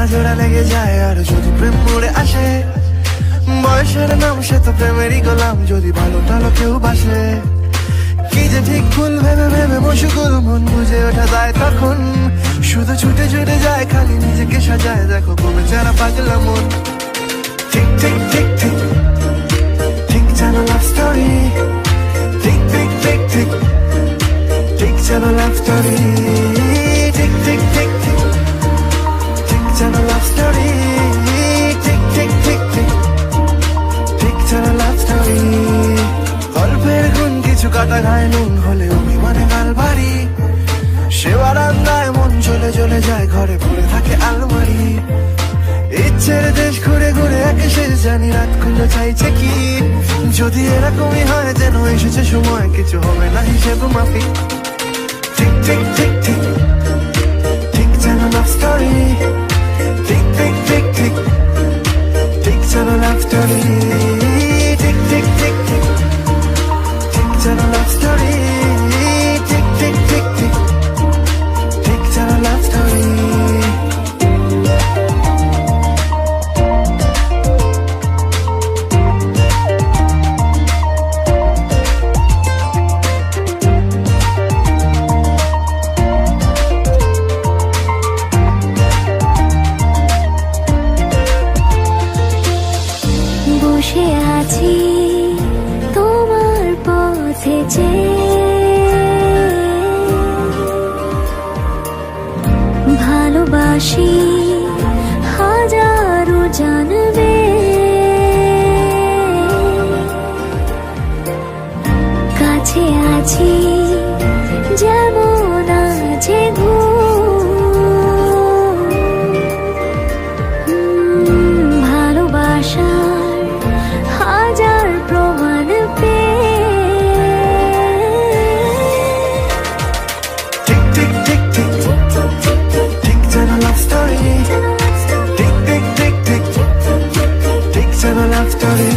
ভাঙা জোড়া লেগে যায় আর যদি প্রেম মোড়ে আসে, বয়সের নাম সে তো প্রেমেরই গোলাম, যদি ভালো টালো কেউ বাসে। কি যে ঠিক ভুল ভেবে ভেবে মশুকুল, মন বুঝে ওঠা যায় তখন, শুধু ছুটে ছুটে যায় খালি নিজেকে সাজায়, দেখো কমে যারা পাগলা মন। ঠিক ঠিক ঠিক ঠিক ঠিক যেন লাভ স্টোরি, ঠিক ঠিক ঠিক ঠিক ঠিক যেন লাভ স্টোরি, ঠিক ঠিক ঠিক ঠিক ঠিক যেন লাভ স্টোরি, ঠিক ঠিক ঠিক ঠিক ঠিক যেন লাভ স্টোরি। গল্পের গুণ কিছু কাটা গায়ে নুন হলে অভিমানে গাল ভারী, সে বারান্দায় মন চলে চলে যায়, ঘরে পড়ে থাকে আলমারি। ইচ্ছের দেশ ঘুরে ঘুরে একে শেষ জানি, রাত খুঁজে চাইছে কি, যদি এরকমই হয় যেন এসেছে সময়, কিছু হবে না হিসেব মাফিক। ঠিক ঠিক ঠিক ঠিক ঠিক যেন লাভ স্টোরি, ঠিক ঠিক ঠিক ঠিক ঠিক যেন লাভ স্টোরি, ঠিক ঠিক ঠিক ঠিক ঠিক যেন লাভ স্টোরি, ঠিক ঠিক ঠিক ঠিক ঠিক যেন লাভ স্টোরি। বসে আছি তোমার পথে ভালোবাসি হাজারো জানবে, কাছে আছি যেমন আছে ভালোবাসার হাজার প্রমাণ ঠিক ঠিক ঠিক ঠিক ঠিক যেন লাভ স্টোরি, ঠিক ঠিক ঠিক ঠিক ঠিক যেন লাভ স্টোরি।